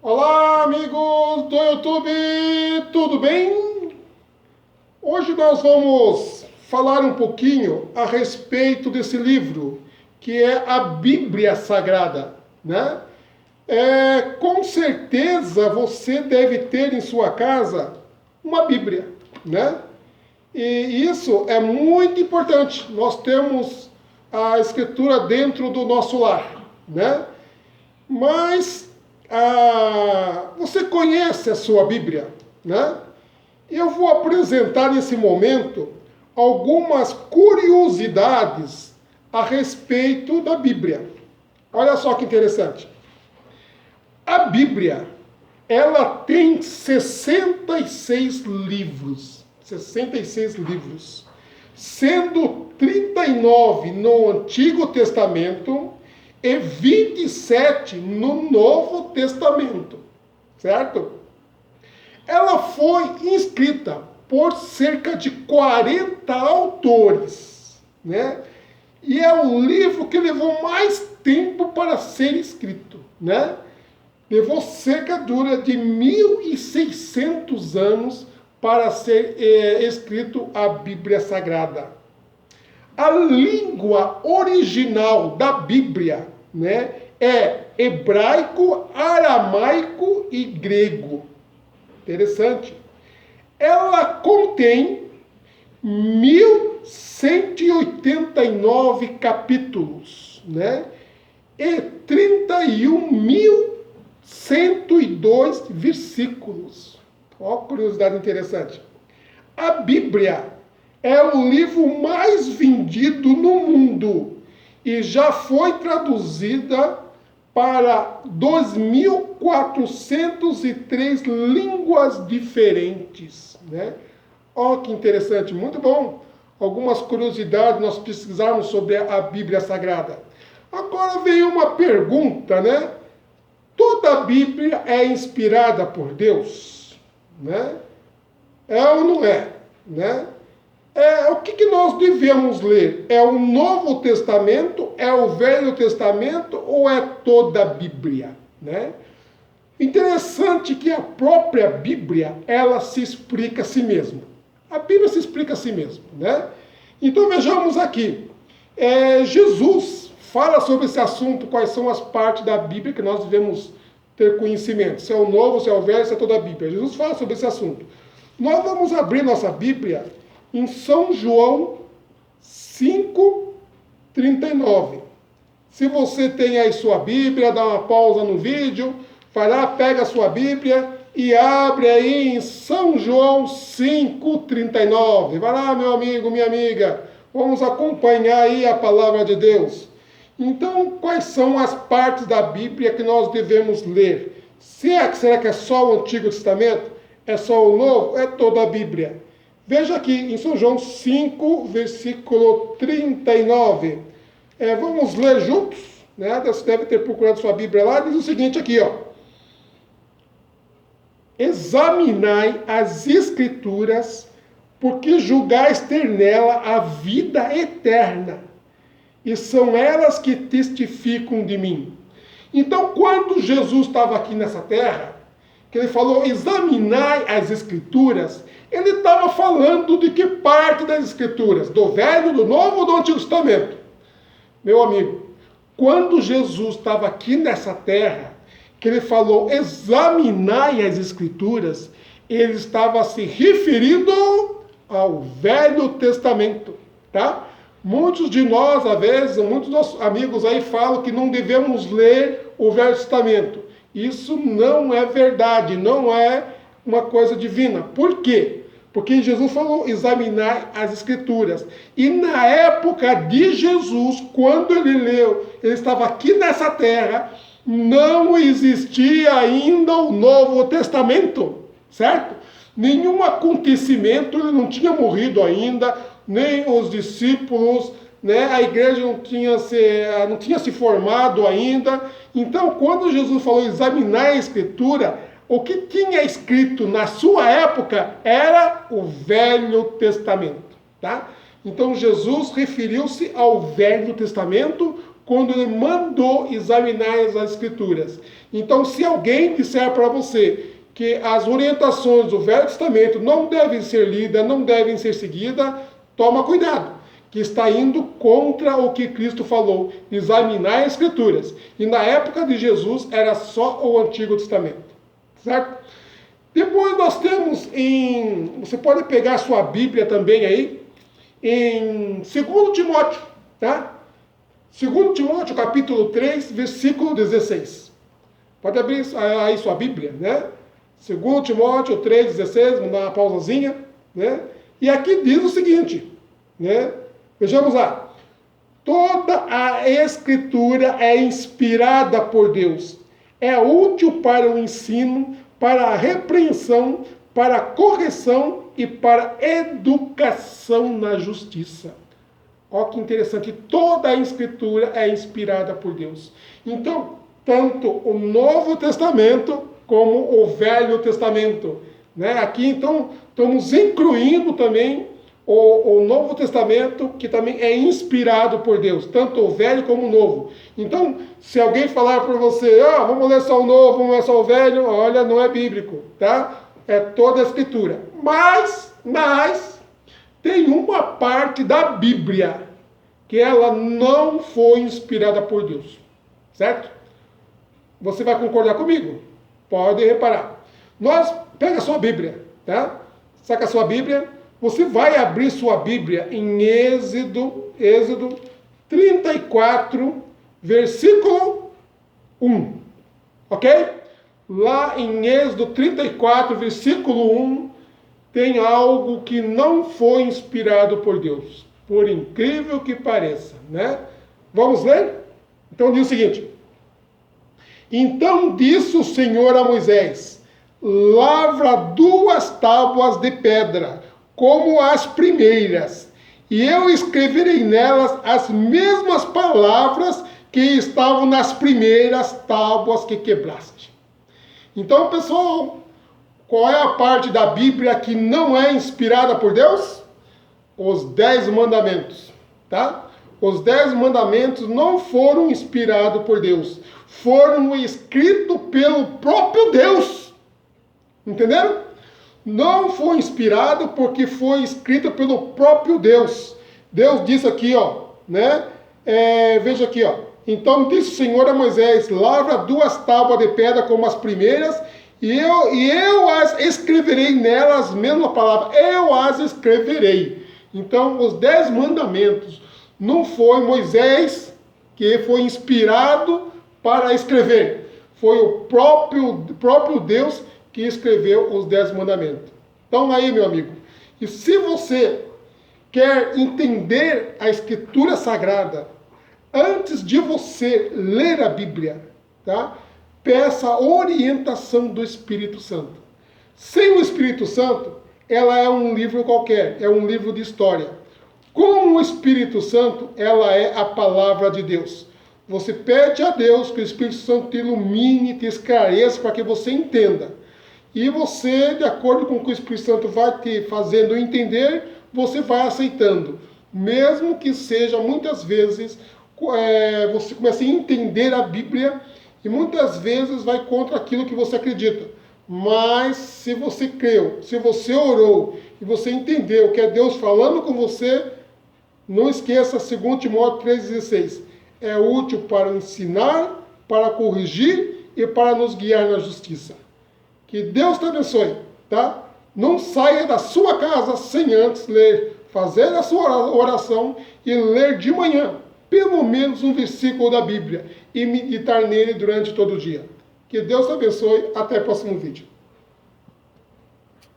Olá, amigos do YouTube, tudo bem? Hoje nós vamos falar um pouquinho a respeito desse livro, que é a Bíblia Sagrada, né? Com certeza você deve ter em sua casa uma Bíblia, né? E isso é muito importante. Nós temos a Escritura dentro do nosso lar, né? Mas você conhece a sua Bíblia, né? Eu vou apresentar nesse momento algumas curiosidades a respeito da Bíblia. Olha só que interessante. A Bíblia, ela tem 66 livros. 66 livros. Sendo 39 no Antigo Testamento e 27 no Novo Testamento, certo? Ela foi escrita por cerca de 40 autores, né? E é o livro que levou mais tempo para ser escrito, né? Levou cerca de 1.600 anos para ser escrito a Bíblia Sagrada. A língua original da Bíblia, né, é hebraico, aramaico e grego. Interessante. Ela contém 1.189 capítulos, né, e 31.102 versículos. Ó, curiosidade interessante. A Bíblia é o livro mais vendido no mundo e já foi traduzida para 2.403 línguas diferentes, né? Ó, que interessante, muito bom. Algumas curiosidades nós pesquisarmos sobre a Bíblia Sagrada. Agora vem uma pergunta, né? Toda a Bíblia é inspirada por Deus, né? É ou não é, né? O que nós devemos ler? É o Novo Testamento, é o Velho Testamento ou é toda a Bíblia, né? Interessante que a própria Bíblia, ela se explica a si mesma. A Bíblia se explica a si mesma, né? Então vejamos aqui. Jesus fala sobre esse assunto, quais são as partes da Bíblia que nós devemos ter conhecimento. Se é o Novo, se é o Velho, se é toda a Bíblia. Jesus fala sobre esse assunto. Nós vamos abrir nossa Bíblia em São João 5:39. Se você tem aí sua Bíblia, dá uma pausa no vídeo, vai lá, pega a sua Bíblia e abre aí em São João 5:39. Vai lá, meu amigo, minha amiga, vamos acompanhar aí a palavra de Deus. Então, quais são as partes da Bíblia que nós devemos ler? Será que é só o Antigo Testamento? É só o Novo? É toda a Bíblia. Veja aqui em São João 5, versículo 39. Vamos ler juntos, né? Você deve ter procurado sua Bíblia lá. Diz o seguinte aqui, ó. Examinai as Escrituras, porque julgais ter nela a vida eterna, e são elas que testificam de mim. Então, quando Jesus estava aqui nessa terra, que ele falou, examinai as Escrituras, ele estava falando de que parte das Escrituras? Do Velho, do Novo ou do Antigo Testamento? Meu amigo, quando Jesus estava aqui nessa terra, que ele falou, examinai as Escrituras, ele estava se referindo ao Velho Testamento, tá? Muitos de nós, às vezes, muitos nossos amigos aí falam que não devemos ler o Velho Testamento. Isso não é verdade, não é uma coisa divina. Por quê? Porque Jesus falou examinar as Escrituras. E na época de Jesus, quando ele leu, ele estava aqui nessa terra, não existia ainda o Novo Testamento, certo? Nenhum acontecimento, ele não tinha morrido ainda, nem os discípulos, né? A igreja não tinha se formado ainda. Então, quando Jesus falou examinar a Escritura, o que tinha escrito na sua época era o Velho Testamento, tá? Então Jesus referiu-se ao Velho Testamento quando ele mandou examinar as Escrituras. Então, se alguém disser para você que as orientações do Velho Testamento não devem ser lidas, não devem ser seguidas, toma cuidado, que está indo contra o que Cristo falou, examinar as Escrituras. E na época de Jesus era só o Antigo Testamento, certo? Depois nós temos você pode pegar a sua Bíblia também aí, em 2 Timóteo, tá? 2 Timóteo, capítulo 3, versículo 16. Pode abrir aí sua Bíblia, né? 2 Timóteo 3, 16, vamos dar uma pausazinha, né? E aqui diz o seguinte, né? Vejamos lá. Toda a Escritura é inspirada por Deus. É útil para o ensino, para a repreensão, para a correção e para a educação na justiça. Olha que interessante. Toda a Escritura é inspirada por Deus. Então, tanto o Novo Testamento como o Velho Testamento, né? Aqui, então, estamos incluindo também o Novo Testamento, que também é inspirado por Deus, tanto o Velho como o Novo. Então, se alguém falar para você, vamos ler só o Novo, vamos ler só o Velho, olha, não é bíblico, tá? É toda a Escritura. Mas, tem uma parte da Bíblia que ela não foi inspirada por Deus, certo? Você vai concordar comigo? Pode reparar. Pega a sua Bíblia, tá? Saca a sua Bíblia. Você vai abrir sua Bíblia em Êxodo 34, versículo 1. Ok? Lá em Êxodo 34, versículo 1, tem algo que não foi inspirado por Deus. Por incrível que pareça, né? Vamos ler? Então diz o seguinte. Então disse o Senhor a Moisés, lavra 2 tábuas de pedra, como as primeiras, e eu escreverei nelas as mesmas palavras que estavam nas primeiras tábuas que quebraste. Então, pessoal, qual é a parte da Bíblia que não é inspirada por Deus? Os 10 mandamentos, tá? Os 10 mandamentos não foram inspirados por Deus, foram escritos pelo próprio Deus. Entenderam? Não foi inspirado porque foi escrito pelo próprio Deus. Deus disse aqui, né? Veja aqui, Então disse o Senhor a Moisés, lavra 2 tábuas de pedra como as primeiras, e eu as escreverei nelas, as mesmas palavras, eu as escreverei. Então, os 10 mandamentos, não foi Moisés que foi inspirado para escrever. Foi o próprio Deus que escreveu os 10 mandamentos. Então aí, meu amigo, e se você quer entender a Escritura Sagrada, antes de você ler a Bíblia, tá? Peça a orientação do Espírito Santo. Sem o Espírito Santo, ela é um livro qualquer, é um livro de história. Com o Espírito Santo, ela é a palavra de Deus. Você pede a Deus que o Espírito Santo te ilumine, te esclareça para que você entenda. E você, de acordo com o que o Espírito Santo vai te fazendo entender, você vai aceitando. Mesmo que seja, muitas vezes, você comece a entender a Bíblia e muitas vezes vai contra aquilo que você acredita. Mas se você creu, se você orou e você entendeu que é Deus falando com você, não esqueça 2 Timóteo 3,16. É útil para ensinar, para corrigir e para nos guiar na justiça. Que Deus te abençoe, tá? Não saia da sua casa sem antes ler, fazer a sua oração e ler de manhã, pelo menos um versículo da Bíblia e meditar nele durante todo o dia. Que Deus te abençoe. Até o próximo vídeo.